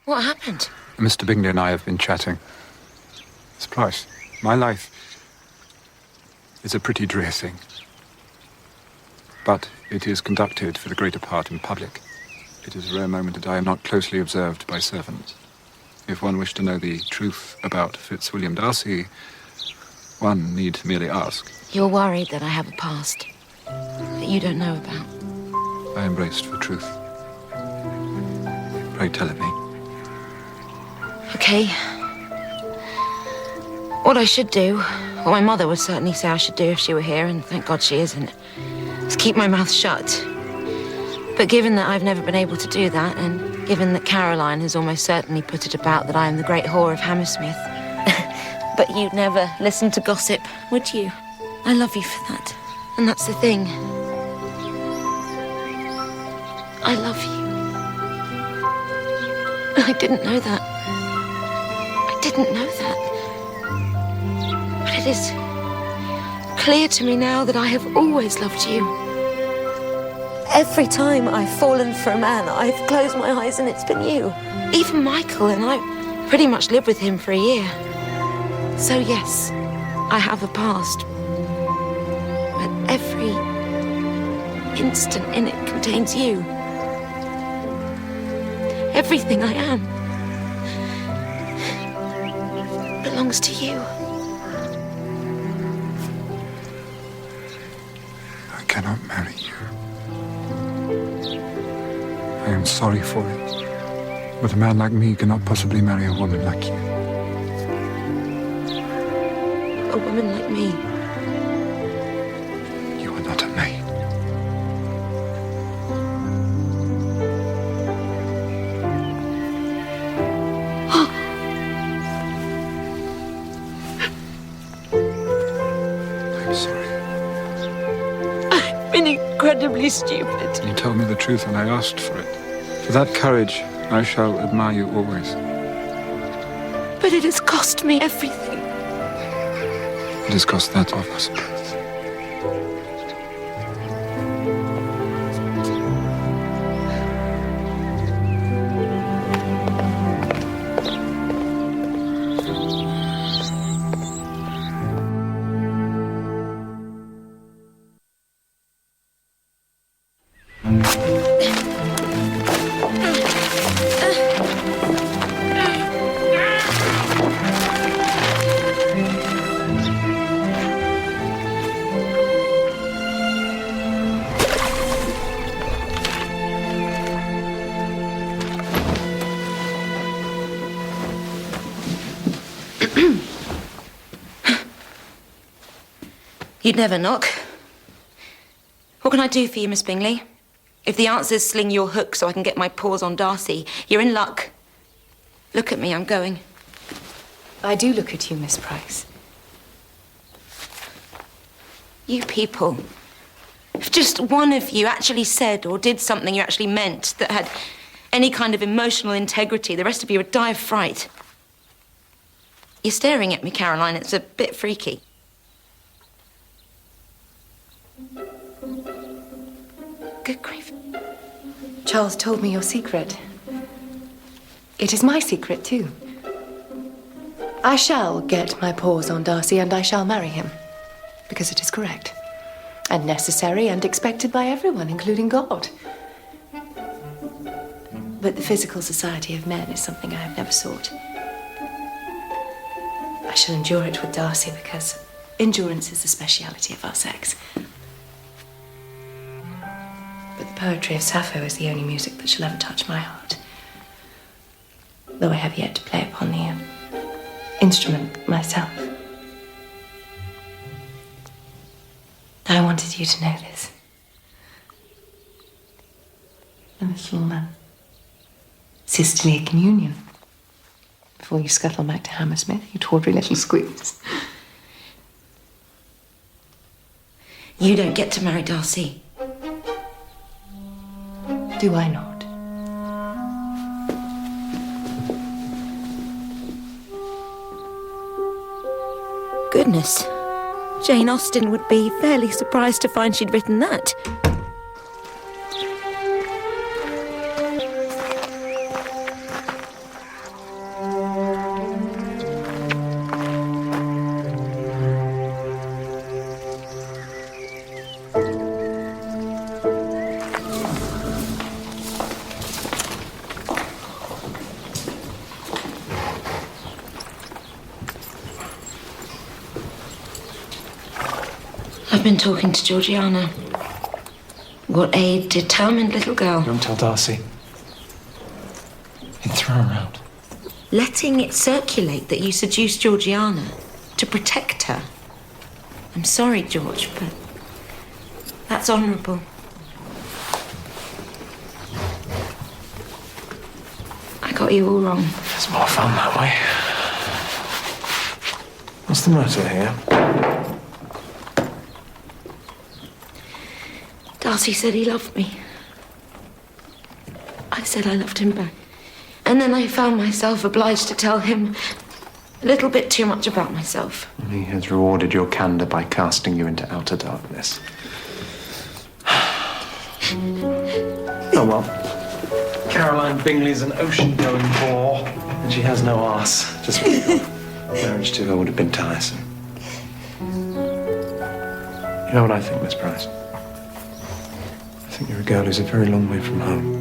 What happened? Mr. Bingley and I have been chatting. Miss Price, my life is a pretty drear thing. But it is conducted for the greater part in public. It is a rare moment that I am not closely observed by servants. If one wished to know the truth about Fitzwilliam Darcy, one need merely ask. You're worried that I have a past that you don't know about. I embraced for truth. Pray tell it me. Okay. What I should do, what my mother would certainly say I should do if she were here, and thank God she isn't, is keep my mouth shut. But given that I've never been able to do that, and given that Caroline has almost certainly put it about that I am the great whore of Hammersmith, but you'd never listen to gossip, would you? I love you for that. And that's the thing. I love you. I didn't know that. I didn't know that. But it is clear to me now that I have always loved you. Every time I've fallen for a man, I've closed my eyes and it's been you. Even Michael, and I pretty much lived with him for a year. So yes, I have a past. But every instant in it contains you. Everything I am belongs to you. I cannot marry you. I am sorry for it. But a man like me cannot possibly marry a woman like you. A woman like me. You are not a maid. I'm sorry. I've been incredibly stupid. You told me the truth and I asked for it. For that courage, I shall admire you always. But it has cost me everything. It has cost that of us both. You'd never knock. What can I do for you, Miss Bingley? If the answer's sling your hook so I can get my paws on Darcy, you're in luck. Look at me, I'm going. I do look at you, Miss Price. You people, if just one of you actually said or did something you actually meant that had any kind of emotional integrity, the rest of you would die of fright. You're staring at me, Caroline. It's a bit freaky. Good grief. Charles told me your secret. It is my secret, too. I shall get my paws on Darcy and I shall marry him. Because it is correct. And necessary and expected by everyone, including God. But the physical society of men is something I have never sought. I shall endure it with Darcy because endurance is the speciality of our sex. But the poetry of Sappho is the only music that shall ever touch my heart. Though I have yet to play upon the instrument myself. I wanted you to know this. A little sisterly communion. Before you scuttle back to Hammersmith, you tawdry little squeeze. You don't get to marry Darcy. Do I not? Goodness. Jane Austen would be fairly surprised to find she'd written that. I've been talking to Georgiana. What a determined little girl. Don't tell Darcy. He'd throw her out. Letting it circulate that you seduced Georgiana to protect her. I'm sorry, George, but that's honourable. I got you all wrong. It's more fun that way. What's the matter here? Darcy said he loved me. I said I loved him back. And then I found myself obliged to tell him a little bit too much about myself. And he has rewarded your candour by casting you into outer darkness. Oh well. Caroline Bingley's an ocean-going bore, and she has no arse. Just marriage to her would have been tiresome. You know what I think, Miss Price? I think you're a girl who's a very long way from home.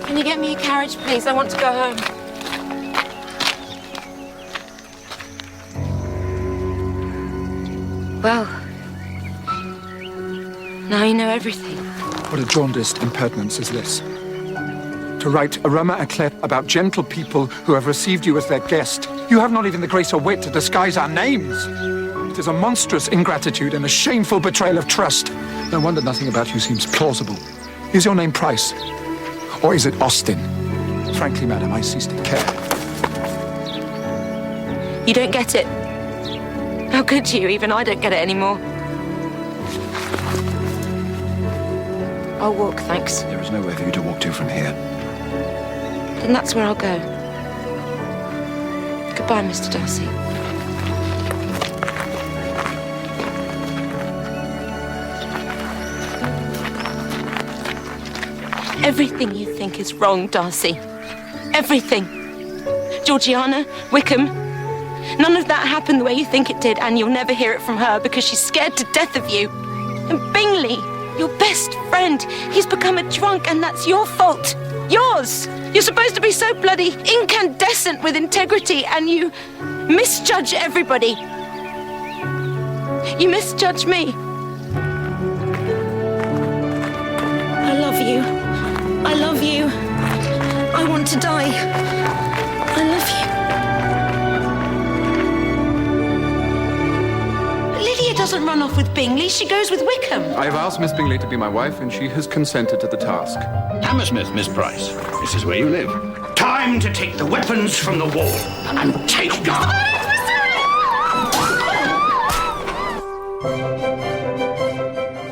Can you get me a carriage, please? I want to go home. Well, now you know everything. What a jaundiced impertinence is this? To write a Roma eclat about gentle people who have received you as their guest. You have not even the grace or wit to disguise our names. It is a monstrous ingratitude and a shameful betrayal of trust. No wonder nothing about you seems plausible. Is your name Price? Or is it Austen? Frankly, madam, I cease to care. You don't get it. How could you? Even I don't get it anymore. I'll walk, thanks. There is nowhere for you to walk to from here. Then that's where I'll go. Goodbye, Mr. Darcy. Everything you think is wrong, Darcy. Everything. Georgiana, Wickham. None of that happened the way you think it did, and you'll never hear it from her because she's scared to death of you. And Bingley, your best friend, he's become a drunk, and that's your fault. Yours. You're supposed to be so bloody incandescent with integrity, and you misjudge everybody. You misjudge me. I love you. I love you. I want to die. I love you. Lydia doesn't run off with Bingley. She goes with Wickham. I have asked Miss Bingley to be my wife, and she has consented to the task. Hammersmith, Miss Price. This is where you live. Time to take the weapons from the wall and take guard.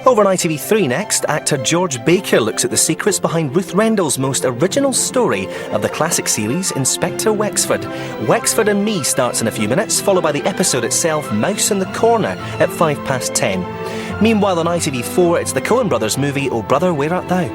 Over on ITV3 next, actor George Baker looks at the secrets behind Ruth Rendell's most original story of the classic series, Inspector Wexford. Wexford and Me starts in a few minutes, followed by the episode itself, Mouse in the Corner, at 10:05. Meanwhile on ITV4, it's the Coen brothers movie, Oh Brother, Where Art Thou?